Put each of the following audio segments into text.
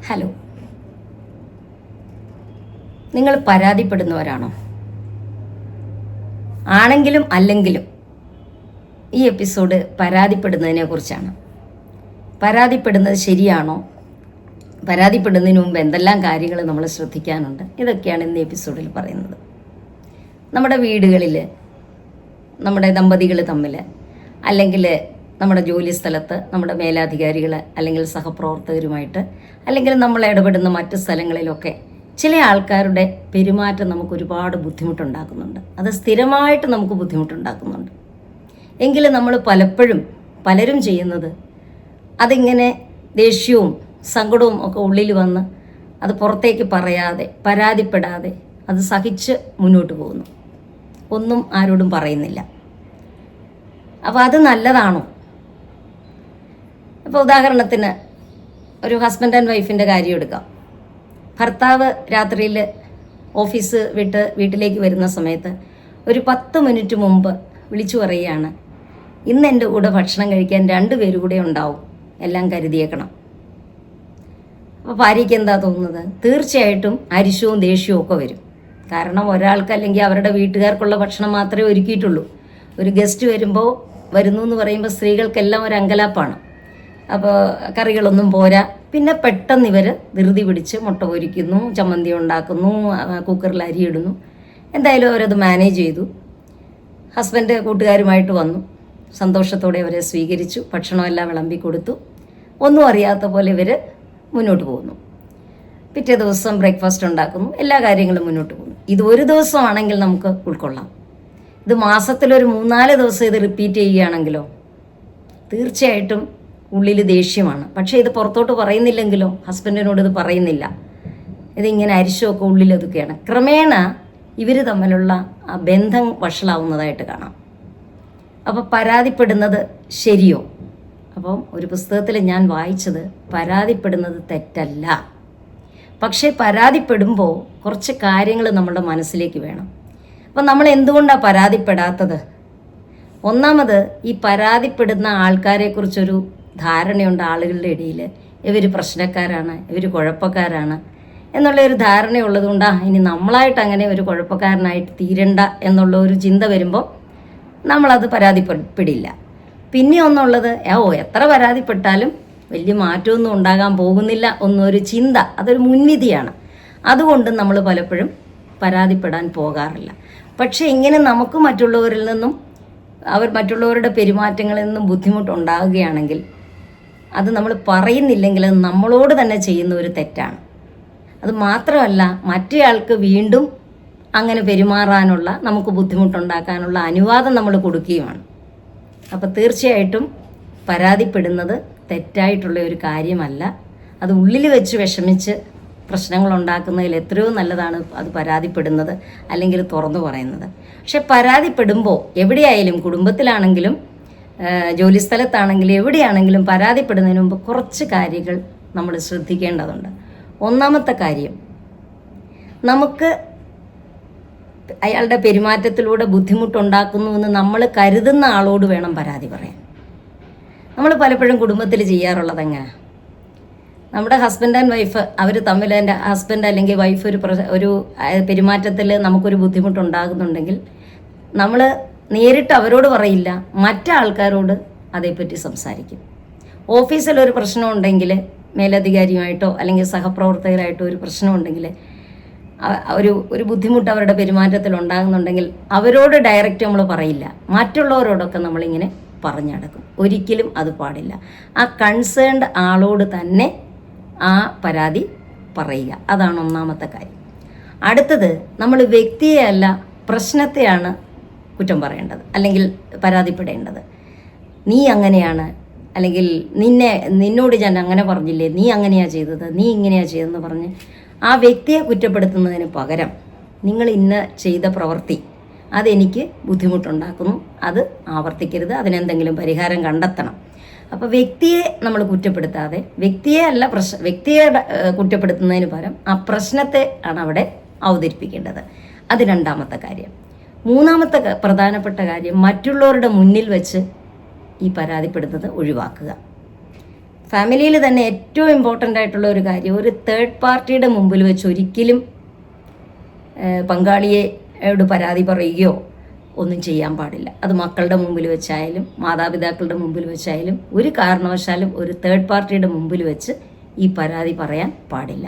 Hello, നിങ്ങൾ പരാതിപ്പെടുന്നവരാണോ? ആണെങ്കിലും അല്ലെങ്കിലും ഈ എപ്പിസോഡ് പരാതിപ്പെടുന്നതിനെ കുറിച്ചാണ്. പരാതിപ്പെടുന്നത് ശരിയാണോ? പരാതിപ്പെടുന്നതിന് മുമ്പ് എന്തെല്ലാം കാര്യങ്ങൾ നമ്മൾ ശ്രദ്ധിക്കാനുണ്ട്? ഇതൊക്കെയാണ് ഇന്ന് എപ്പിസോഡിൽ പറയുന്നത്. നമ്മുടെ വീടുകളിൽ നമ്മുടെ ദമ്പതികൾ തമ്മിൽ, അല്ലെങ്കിൽ നമ്മുടെ ജോലി സ്ഥലത്ത് നമ്മുടെ മേലധികാരികൾ അല്ലെങ്കിൽ സഹപ്രവർത്തകരുമായിട്ട്, അല്ലെങ്കിൽ നമ്മൾ ഇടപെടുന്ന മറ്റ് സ്ഥലങ്ങളിലൊക്കെ ചില ആൾക്കാരുടെ പെരുമാറ്റം നമുക്ക് ഒരുപാട് ബുദ്ധിമുട്ടുണ്ടാക്കുന്നുണ്ട്. അത് സ്ഥിരമായിട്ട് നമുക്ക് ബുദ്ധിമുട്ടുണ്ടാക്കുന്നുണ്ട്. എങ്കിലും നമ്മൾ പലരും ചെയ്യുന്നത് അതിങ്ങനെ ദേഷ്യവും സങ്കടവും ഒക്കെ ഉള്ളിൽ വന്ന് അത് പുറത്തേക്ക് പറയാതെ, പരാതിപ്പെടാതെ അത് സഹിച്ച് മുന്നോട്ട് പോകുന്നു. ഒന്നും ആരോടും പറയുന്നില്ല. അപ്പോൾ അത് നല്ലതാണോ? ഇപ്പോൾ ഉദാഹരണത്തിന് ഒരു ഹസ്ബൻഡ് ആൻഡ് വൈഫിൻ്റെ കാര്യം എടുക്കാം. ഭർത്താവ് രാത്രിയിൽ ഓഫീസ് വിട്ട് വീട്ടിലേക്ക് വരുന്ന സമയത്ത് ഒരു 10 മിനിറ്റ് മുമ്പ് വിളിച്ചു പറയുകയാണ്, ഇന്ന് എൻ്റെ കൂടെ ഭക്ഷണം കഴിക്കാൻ 2 പേര് കൂടെ ഉണ്ടാവും, എല്ലാം കരുതിയേക്കണം. അപ്പോൾ ഭാര്യയ്ക്ക് എന്താ തോന്നുന്നത്? തീർച്ചയായിട്ടും അരിശവും ദേഷ്യവും ഒക്കെ വരും. കാരണം ഒരാൾക്ക് അല്ലെങ്കിൽ അവരുടെ വീട്ടുകാർക്കുള്ള ഭക്ഷണം മാത്രമേ ഒരുക്കിയിട്ടുള്ളൂ. ഒരു ഗസ്റ്റ് വരുന്നു എന്ന് പറയുമ്പോൾ സ്ത്രീകൾക്കെല്ലാം ഒരു അങ്കലാപ്പാണ്. അപ്പോൾ കറികളൊന്നും പോരാ. പിന്നെ പെട്ടെന്ന് ഇവർ ധൃതി പിടിച്ച് മുട്ട പൊരിക്കുന്നു, ചമ്മന്തി ഉണ്ടാക്കുന്നു, കുക്കറിൽ അരിയിടുന്നു. എന്തായാലും അവരത് മാനേജ് ചെയ്തു. ഹസ്ബൻഡ് കൂട്ടുകാരുമായിട്ട് വന്നു, സന്തോഷത്തോടെ അവരെ സ്വീകരിച്ചു, ഭക്ഷണമെല്ലാം വിളമ്പി കൊടുത്തു. ഒന്നും അറിയാത്ത പോലെ ഇവർ മുന്നോട്ട് പോകുന്നു. പിറ്റേ ദിവസം ബ്രേക്ക്ഫാസ്റ്റ് ഉണ്ടാക്കുന്നു, എല്ലാ കാര്യങ്ങളും മുന്നോട്ട് പോകുന്നു. ഇത് ഒരു ദിവസമാണെങ്കിൽ നമുക്ക് ഉൾക്കൊള്ളാം. ഇത് മാസത്തിലൊരു 3-4 ദിവസം ഇത് റിപ്പീറ്റ് ചെയ്യുകയാണെങ്കിലോ തീർച്ചയായിട്ടും ഉള്ളിൽ ദേഷ്യമാണ്. പക്ഷേ ഇത് പുറത്തോട്ട് പറയുന്നില്ലെങ്കിലോ, ഹസ്ബൻഡിനോട് ഇത് പറയുന്നില്ല, ഇതിങ്ങനെ അരിശമൊക്കെ ഉള്ളിലൊതുക്കുകയാണ്. ക്രമേണ ഇവർ തമ്മിലുള്ള ആ ബന്ധം വഷളാവുന്നതായിട്ട് കാണാം. അപ്പോൾ പരാതിപ്പെടുന്നത് ശരിയോ? അപ്പം ഒരു പുസ്തകത്തിൽ ഞാൻ വായിച്ചത്, പരാതിപ്പെടുന്നത് തെറ്റല്ല, പക്ഷേ പരാതിപ്പെടുമ്പോൾ കുറച്ച് കാര്യങ്ങൾ നമ്മുടെ മനസ്സിലേക്ക് വേണം. അപ്പം നമ്മൾ എന്തുകൊണ്ടാണ് പരാതിപ്പെടാത്തത്? ഒന്നാമത്, ഈ പരാതിപ്പെടുന്ന ആൾക്കാരെക്കുറിച്ചൊരു ധാരണയുണ്ട് ആളുകളുടെ ഇടയിൽ. ഇവർ പ്രശ്നക്കാരാണ്, ഇവർ കുഴപ്പക്കാരാണ് എന്നുള്ളൊരു ധാരണയുള്ളത് കൊണ്ടാണ് ഇനി നമ്മളായിട്ട് അങ്ങനെ ഒരു കുഴപ്പക്കാരനായിട്ട് തീരണ്ട എന്നുള്ള ഒരു ചിന്ത വരുമ്പോൾ നമ്മളത് പരാതിപ്പെടില്ല. പിന്നെ ഒന്നുള്ളത്, എത്ര പരാതിപ്പെട്ടാലും വലിയ മാറ്റമൊന്നും ഉണ്ടാകാൻ പോകുന്നില്ല എന്നൊരു ചിന്ത, അതൊരു മുൻവിധിയാണ്. അതുകൊണ്ട് നമ്മൾ പലപ്പോഴും പരാതിപ്പെടാൻ പോകാറില്ല. പക്ഷേ ഇങ്ങനെ നമുക്ക് മറ്റുള്ളവരുടെ പെരുമാറ്റങ്ങളിൽ നിന്നും ബുദ്ധിമുട്ടുണ്ടാകുകയാണെങ്കിൽ അത് നമ്മൾ പറയുന്നില്ലെങ്കിൽ അത് നമ്മളോട് തന്നെ ചെയ്യുന്ന ഒരു തെറ്റാണ്. അത് മാത്രമല്ല, മറ്റേയാൾക്ക് വീണ്ടും അങ്ങനെ പെരുമാറാനുള്ള, നമുക്ക് ബുദ്ധിമുട്ടുണ്ടാക്കാനുള്ള അനുവാദം നമ്മൾ കൊടുക്കുകയുമാണ്. അപ്പോൾ തീർച്ചയായിട്ടും പരാതിപ്പെടുന്നത് തെറ്റായിട്ടുള്ള ഒരു കാര്യമല്ല. അത് ഉള്ളിൽ വെച്ച് വിഷമിച്ച് പ്രശ്നങ്ങളുണ്ടാക്കുന്നതിൽ എത്രയോ നല്ലതാണ് അത് പരാതിപ്പെടുന്നത്, അല്ലെങ്കിൽ തുറന്നു പറയുന്നത്. പക്ഷെ പരാതിപ്പെടുമ്പോൾ എവിടെയായാലും, കുടുംബത്തിലാണെങ്കിലും ജോലിസ്ഥലത്താണെങ്കിലും എവിടെയാണെങ്കിലും പരാതിപ്പെടുന്നതിന് മുമ്പ് കുറച്ച് കാര്യങ്ങൾ നമ്മൾ ശ്രദ്ധിക്കേണ്ടതുണ്ട്. ഒന്നാമത്തെ കാര്യം, നമുക്ക് അയാളുടെ പെരുമാറ്റത്തിലൂടെ ബുദ്ധിമുട്ടുണ്ടാക്കുന്നുവെന്ന് നമ്മൾ കരുതുന്ന ആളോട് വേണം പരാതി പറയാൻ. നമ്മൾ പലപ്പോഴും കുടുംബത്തിൽ ചെയ്യാറുള്ളത് എങ്ങനെ? നമ്മുടെ ഹസ്ബൻഡ് ആൻഡ് വൈഫ് അവർ തമ്മിൽ, എൻ്റെ ഹസ്ബൻഡ് അല്ലെങ്കിൽ വൈഫ് ഒരു പെരുമാറ്റത്തിൽ നമുക്കൊരു ബുദ്ധിമുട്ടുണ്ടാകുന്നുണ്ടെങ്കിൽ നമ്മൾ നേരിട്ട് അവരോട് പറയില്ല, മറ്റാൾക്കാരോട് അതേപ്പറ്റി സംസാരിക്കും. ഓഫീസിലൊരു പ്രശ്നമുണ്ടെങ്കിൽ, മേലധികാരിയുമായിട്ടോ അല്ലെങ്കിൽ സഹപ്രവർത്തകരായിട്ടോ ഒരു പ്രശ്നമുണ്ടെങ്കിൽ, ഒരു ബുദ്ധിമുട്ട് അവരുടെ പെരുമാറ്റത്തിൽ ഉണ്ടാകുന്നുണ്ടെങ്കിൽ അവരോട് ഡയറക്റ്റ് നമ്മൾ പറയില്ല, മറ്റുള്ളവരോടൊക്കെ നമ്മളിങ്ങനെ പറഞ്ഞടക്കും. ഒരിക്കലും അത് പാടില്ല. ആ കൺസേൺഡ് ആളോട് തന്നെ ആ പരാതി പറയുക. അതാണ് ഒന്നാമത്തെ കാര്യം. അടുത്തത്, നമ്മൾ വ്യക്തിയെയല്ല പ്രശ്നത്തെയാണ് കുറ്റം പറയേണ്ടത് അല്ലെങ്കിൽ പരാതിപ്പെടേണ്ടത്. നീ അങ്ങനെയാണ്, അല്ലെങ്കിൽ നിന്നോട് ഞാൻ അങ്ങനെ പറഞ്ഞില്ലേ, നീ അങ്ങനെയാണ് ചെയ്തത്, നീ ഇങ്ങനെയാണ് ചെയ്തതെന്ന് പറഞ്ഞ് ആ വ്യക്തിയെ കുറ്റപ്പെടുത്തുന്നതിന് പകരം, നിങ്ങൾ ഇന്ന ചെയ്ത പ്രവൃത്തി അതെനിക്ക് ബുദ്ധിമുട്ടുണ്ടാക്കുന്നു, അത് ആവർത്തിക്കരുത്, അതിനെന്തെങ്കിലും പരിഹാരം കണ്ടെത്തണം. അപ്പോൾ വ്യക്തിയെ നമ്മൾ കുറ്റപ്പെടുത്താതെ, വ്യക്തിയെ കുറ്റപ്പെടുത്തുന്നതിന് പകരം ആ പ്രശ്നത്തെ ആണ് അവിടെ അവതരിപ്പിക്കേണ്ടത്. അത് രണ്ടാമത്തെ കാര്യം. മൂന്നാമത്തെ പ്രധാനപ്പെട്ട കാര്യം, മറ്റുള്ളവരുടെ മുന്നിൽ വെച്ച് ഈ പരാതിപ്പെടുന്നത് ഒഴിവാക്കുക. ഫാമിലിയിൽ തന്നെ ഏറ്റവും ഇമ്പോർട്ടൻ്റ് ആയിട്ടുള്ള ഒരു കാര്യം, ഒരു തേർഡ് പാർട്ടിയുടെ മുമ്പിൽ വെച്ച് ഒരിക്കലും പങ്കാളിയോട് പരാതി പറയുകയോ ഒന്നും ചെയ്യാൻ പാടില്ല. അത് മക്കളുടെ മുമ്പിൽ വെച്ചായാലും മാതാപിതാക്കളുടെ മുമ്പിൽ വെച്ചായാലും ഒരു കാരണവശാലും ഒരു തേർഡ് പാർട്ടിയുടെ മുമ്പിൽ വെച്ച് ഈ പരാതി പറയാൻ പാടില്ല.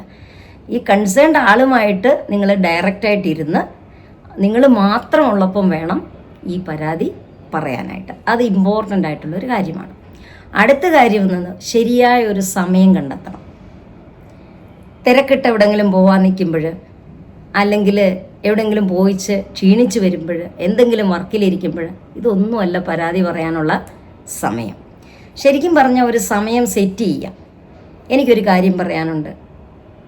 ഈ കൺസേൺഡ് ആളുമായിട്ട് നിങ്ങൾ ഡയറക്റ്റായിട്ടിരുന്ന് നിങ്ങൾ മാത്രമുള്ളപ്പം വേണം ഈ പരാതി പറയാനായിട്ട്. അത് ഇമ്പോർട്ടൻ്റ് ആയിട്ടുള്ളൊരു കാര്യമാണ്. അടുത്ത കാര്യം എന്നത് ശരിയായ ഒരു സമയം കണ്ടെത്തണം. തിരക്കിട്ട് എവിടെയെങ്കിലും പോകാൻ നിൽക്കുമ്പോൾ, അല്ലെങ്കിൽ എവിടെയെങ്കിലും പോയിച്ച് ക്ഷീണിച്ച് വരുമ്പോൾ, എന്തെങ്കിലും വർക്കിലിരിക്കുമ്പോൾ, ഇതൊന്നുമല്ല പരാതി പറയാനുള്ള സമയം. ശരിക്കും പറഞ്ഞാൽ ഒരു സമയം സെറ്റ് ചെയ്യാം. എനിക്കൊരു കാര്യം പറയാനുണ്ട്,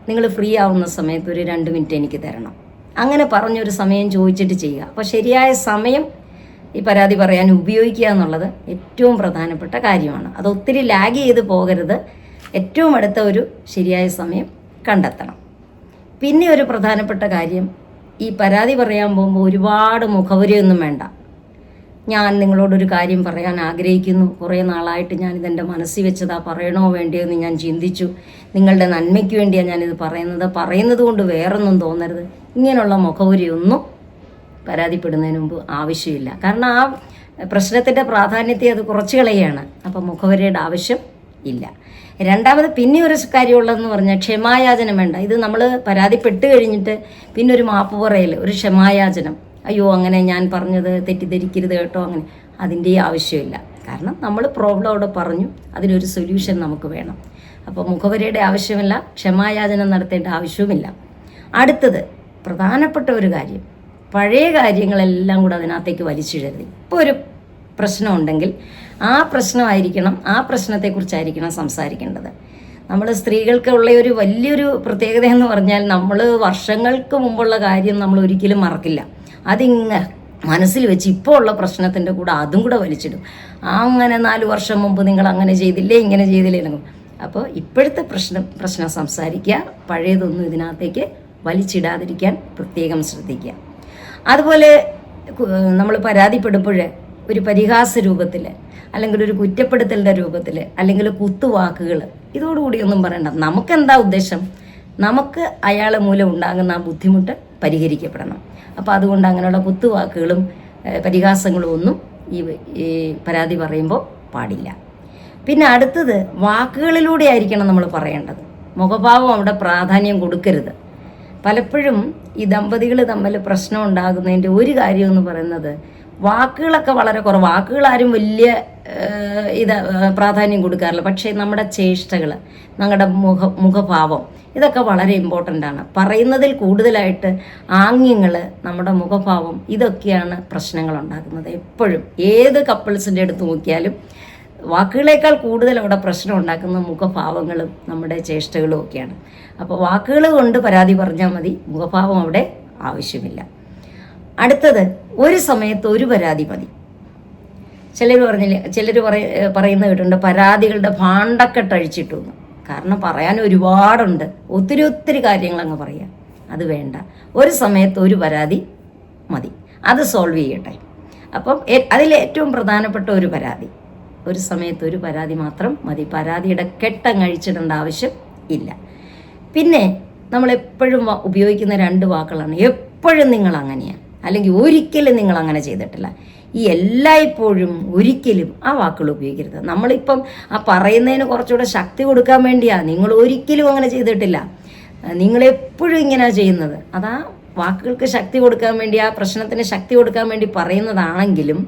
നിങ്ങൾ ഫ്രീ ആവുന്ന സമയത്ത് ഒരു 2 മിനിറ്റ് എനിക്ക് തരണം, അങ്ങനെ പറഞ്ഞൊരു സമയം ചോദിച്ചിട്ട് ചെയ്യുക. അപ്പോൾ ശരിയായ സമയം ഈ പരാതി പറയാൻ ഉപയോഗിക്കുക എന്നുള്ളത് ഏറ്റവും പ്രധാനപ്പെട്ട കാര്യമാണ്. അത് ഒത്തിരി ലാഗ് ചെയ്ത് പോകരുത്. ഏറ്റവും അടുത്ത ഒരു ശരിയായ സമയം കണ്ടെത്തണം. പിന്നെ ഒരു പ്രധാനപ്പെട്ട കാര്യം, ഈ പരാതി പറയാൻ പോകുമ്പോൾ ഒരുപാട് മുഖവുരയൊന്നും വേണ്ട. ഞാൻ നിങ്ങളോടൊരു കാര്യം പറയാൻ ആഗ്രഹിക്കുന്നു, കുറേ നാളായിട്ട് ഞാനിതെൻ്റെ മനസ്സിൽ വെച്ചതാ, പറയണോ വേണ്ടിയോ എന്ന് ഞാൻ ചിന്തിച്ചു, നിങ്ങളുടെ നന്മയ്ക്ക് വേണ്ടിയാണ് ഞാനിത് പറയുന്നത് കൊണ്ട് വേറൊന്നും തോന്നരുത്. ഇങ്ങനെയുള്ള മുഖവുരയൊന്നും പരാതിപ്പെടുന്നതിന് മുമ്പ് ആവശ്യമില്ല. കാരണം ആ പ്രശ്നത്തിൻ്റെ പ്രാധാന്യത്തെ അത് കുറച്ച് കളയുകയാണ്. അപ്പം മുഖവുരയുടെ ആവശ്യം ഇല്ല. രണ്ടാമത് പിന്നെ ഒരു കാര്യമുള്ളതെന്ന് പറഞ്ഞാൽ ക്ഷമായാചനം വേണ്ട. ഇത് നമ്മൾ പരാതിപ്പെട്ട് കഴിഞ്ഞിട്ട് പിന്നെ ഒരു മാപ്പ് പറയൽ, ഒരു ക്ഷമായാചനം, അയ്യോ അങ്ങനെ ഞാൻ പറഞ്ഞത് തെറ്റിദ്ധരിക്കരുത് കേട്ടോ, അങ്ങനെ അതിൻ്റെ ആവശ്യമില്ല. കാരണം നമ്മൾ പ്രോബ്ലം അവിടെ പറഞ്ഞു, അതിനൊരു സൊല്യൂഷൻ നമുക്ക് വേണം. അപ്പോൾ മുഖവരയുടെ ആവശ്യമില്ല, ക്ഷമായാചനം നടത്തേണ്ട ആവശ്യവുമില്ല. അടുത്തത് പ്രധാനപ്പെട്ട ഒരു കാര്യം, പഴയ കാര്യങ്ങളെല്ലാം കൂടെ അതിനകത്തേക്ക് വലിച്ചിടരുത്. ഇപ്പോൾ ഒരു പ്രശ്നമുണ്ടെങ്കിൽ ആ പ്രശ്നമായിരിക്കണം, ആ പ്രശ്നത്തെക്കുറിച്ചായിരിക്കണം സംസാരിക്കേണ്ടത്. നമ്മൾ സ്ത്രീകൾക്ക് ഉള്ള ഒരു വലിയൊരു പ്രത്യേകത എന്ന് പറഞ്ഞാൽ, നമ്മൾ വർഷങ്ങൾക്ക് മുമ്പുള്ള കാര്യം നമ്മൾ ഒരിക്കലും മറക്കില്ല. അതിങ്ങനെ മനസ്സിൽ വെച്ച് ഇപ്പോൾ ഉള്ള പ്രശ്നത്തിൻ്റെ കൂടെ അതും കൂടെ വലിച്ചിടും. അങ്ങനെ 4 വർഷം മുമ്പ് നിങ്ങൾ അങ്ങനെ ചെയ്തില്ലേ, ഇങ്ങനെ ചെയ്തില്ലേ. അപ്പോൾ ഇപ്പോഴത്തെ പ്രശ്നം സംസാരിക്കുക, പഴയതൊന്നും ഇതിനകത്തേക്ക് വലിച്ചിടാതിരിക്കാൻ പ്രത്യേകം ശ്രദ്ധിക്കുക. അതുപോലെ നമ്മൾ പരാതിപ്പെടുമ്പോൾ ഒരു പരിഹാസ രൂപത്തിൽ, അല്ലെങ്കിൽ ഒരു കുറ്റപ്പെടുത്തലിൻ്റെ രൂപത്തിൽ, അല്ലെങ്കിൽ കുത്തുവാക്കുകൾ, ഇതോടുകൂടിയൊന്നും പറയണ്ട. നമുക്കെന്താ ഉദ്ദേശം? നമുക്ക് അയാളെ മൂലം ഉണ്ടാകുന്ന ആ ബുദ്ധിമുട്ട് പരിഹരിക്കപ്പെടണം. അപ്പോൾ അതുകൊണ്ട് അങ്ങനെയുള്ള കുത്തുവാക്കുകളും പരിഹാസങ്ങളും ഒന്നും ഈ പരാതി പറയുമ്പോൾ പാടില്ല. പിന്നെ അടുത്തത്, വാക്കുകളിലൂടെ ആയിരിക്കണം നമ്മൾ പറയേണ്ടത്. മുഖഭാവം അവിടെ പ്രാധാന്യം കൊടുക്കരുത്. പലപ്പോഴും ഈ ദമ്പതികൾ തമ്മിൽ പ്രശ്നം ഉണ്ടാകുന്നതിൻ്റെ ഒരു കാര്യം എന്ന് പറയുന്നത്, വാക്കുകളൊക്കെ വളരെ കുറവ്. വാക്കുകൾ ആരും വലിയ പ്രാധാന്യം കൊടുക്കാറില്ല. പക്ഷേ നമ്മുടെ ചേഷ്ടകൾ, നമ്മുടെ മുഖഭാവം, ഇതൊക്കെ വളരെ ഇമ്പോർട്ടൻ്റ് ആണ്. പറയുന്നതിൽ കൂടുതലായിട്ട് ആംഗ്യങ്ങൾ, നമ്മുടെ മുഖഭാവം, ഇതൊക്കെയാണ് പ്രശ്നങ്ങൾ ഉണ്ടാക്കുന്നത്. എപ്പോഴും ഏത് കപ്പിൾസിൻ്റെ അടുത്ത് നോക്കിയാലും വാക്കുകളേക്കാൾ കൂടുതൽ അവിടെ പ്രശ്നം ഉണ്ടാക്കുന്ന മുഖഭാവങ്ങളും നമ്മുടെ ചേഷ്ടകളും ഒക്കെയാണ്. അപ്പോൾ വാക്കുകൾ കൊണ്ട് പരാതി പറഞ്ഞാൽ മതി, മുഖഭാവം അവിടെ ആവശ്യമില്ല. അടുത്തത്, ഒരു സമയത്ത് ഒരു പരാതി മതി. ചിലർ പറയുന്നത് കേട്ടിട്ടുണ്ട്, പരാതികളുടെ ഭാണ്ഡക്കെട്ടഴിച്ചിട്ടു. കാരണം പറയാൻ ഒരുപാടുണ്ട്, ഒത്തിരി കാര്യങ്ങൾ അങ്ങ് പറയാം. അത് വേണ്ട. ഒരു സമയത്ത് ഒരു പരാതി മതി, അത് സോൾവ് ചെയ്യട്ടെ. അപ്പം അതിലേറ്റവും പ്രധാനപ്പെട്ട ഒരു പരാതി, ഒരു സമയത്ത് ഒരു പരാതി മാത്രം മതി. പരാതിയുടെ കെട്ടങ്ങഴിച്ചിടേണ്ട ആവശ്യം ഇല്ല. പിന്നെ നമ്മളെപ്പോഴും ഉപയോഗിക്കുന്ന 2 വാക്കുകളാണ്, എപ്പോഴും നിങ്ങൾ അങ്ങനെയാണ്, അല്ലെങ്കിൽ ഒരിക്കലും നിങ്ങൾ അങ്ങനെ ചെയ്തിട്ടില്ല. ഈ എല്ലായ്പ്പോഴും ഒരിക്കലും ആ വാക്കുകൾ ഉപയോഗിക്കരുത്. നമ്മളിപ്പം ആ പറയുന്നതിന് കുറച്ചുകൂടെ ശക്തി കൊടുക്കാൻ വേണ്ടിയാണ്, നിങ്ങൾ ഒരിക്കലും അങ്ങനെ ചെയ്തിട്ടില്ല, നിങ്ങളെപ്പോഴും ഇങ്ങനെയാണ് ചെയ്യുന്നത്. അതാ വാക്കുകൾക്ക് ശക്തി കൊടുക്കാൻ വേണ്ടി, ആ പ്രശ്നത്തിന് ശക്തി കൊടുക്കാൻ വേണ്ടി പറയുന്നതാണെങ്കിലും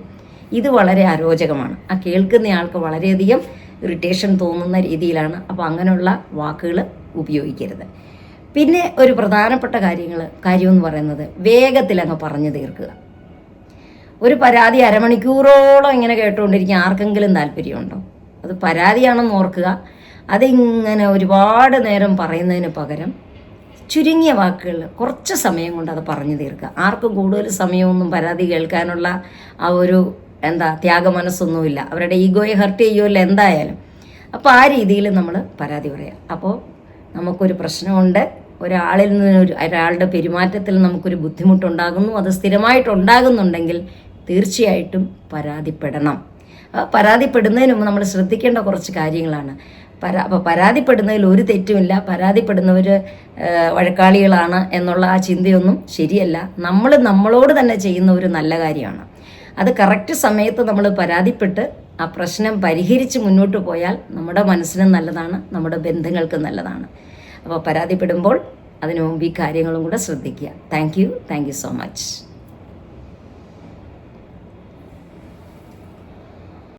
ഇത് വളരെ അരോചകമാണ്. ആ കേൾക്കുന്നയാൾക്ക് വളരെയധികം ഇറിറ്റേഷൻ തോന്നുന്ന രീതിയിലാണ്. അപ്പോൾ അങ്ങനെയുള്ള വാക്കുകൾ ഉപയോഗിക്കരുത്. പിന്നെ ഒരു പ്രധാനപ്പെട്ട കാര്യം എന്ന് പറയുന്നത്, വേഗത്തിൽ അങ്ങ് പറഞ്ഞു തീർക്കുക. ഒരു പരാതി അരമണിക്കൂറോളം ഇങ്ങനെ കേട്ടുകൊണ്ടിരിക്കാൻ ആർക്കെങ്കിലും താല്പര്യമുണ്ടോ? അത് പരാതിയാണെന്ന് ഓർക്കുക. അതിങ്ങനെ ഒരുപാട് നേരം പറയുന്നതിന് പകരം ചുരുങ്ങിയ വാക്കുകൾ, കുറച്ച് സമയം കൊണ്ട് അത് പറഞ്ഞു തീർക്കുക. ആർക്കും കൂടുതൽ സമയമൊന്നും പരാതി കേൾക്കാനുള്ള ആ ഒരു ത്യാഗമനസ്സൊന്നുമില്ല. അവരുടെ ഈഗോയെ ഹർട്ട് ചെയ്യുമല്ലോ എന്തായാലും. അപ്പോൾ ആ രീതിയിൽ നമ്മൾ പരാതി പറയാം. അപ്പോൾ നമുക്കൊരു പ്രശ്നമുണ്ട്, ഒരാളുടെ പെരുമാറ്റത്തിൽ നമുക്കൊരു ബുദ്ധിമുട്ടുണ്ടാകുന്നു, അത് സ്ഥിരമായിട്ടുണ്ടാകുന്നുണ്ടെങ്കിൽ തീർച്ചയായിട്ടും പരാതിപ്പെടണം. പരാതിപ്പെടുന്നതിന് മുമ്പ് നമ്മൾ ശ്രദ്ധിക്കേണ്ട കുറച്ച് കാര്യങ്ങളാണ്. അപ്പോൾ പരാതിപ്പെടുന്നതിൽ ഒരു തെറ്റുമില്ല. പരാതിപ്പെടുന്നവർ വഴക്കാളികളാണ് എന്നുള്ള ആ ചിന്തയൊന്നും ശരിയല്ല. നമ്മൾ നമ്മളോട് തന്നെ ചെയ്യുന്ന ഒരു നല്ല കാര്യമാണ്. അത് കറക്റ്റ് സമയത്ത് നമ്മൾ പരാതിപ്പെട്ട് ആ പ്രശ്നം പരിഹരിച്ച് മുന്നോട്ട് പോയാൽ നമ്മുടെ മനസ്സിനും നല്ലതാണ്, നമ്മുടെ ബന്ധങ്ങൾക്കും നല്ലതാണ്. അപ്പോൾ പരാതിപ്പെടുമ്പോൾ അതിനു മുമ്പ് ഈ കാര്യങ്ങളും കൂടെ ശ്രദ്ധിക്കുക. Thank you so much.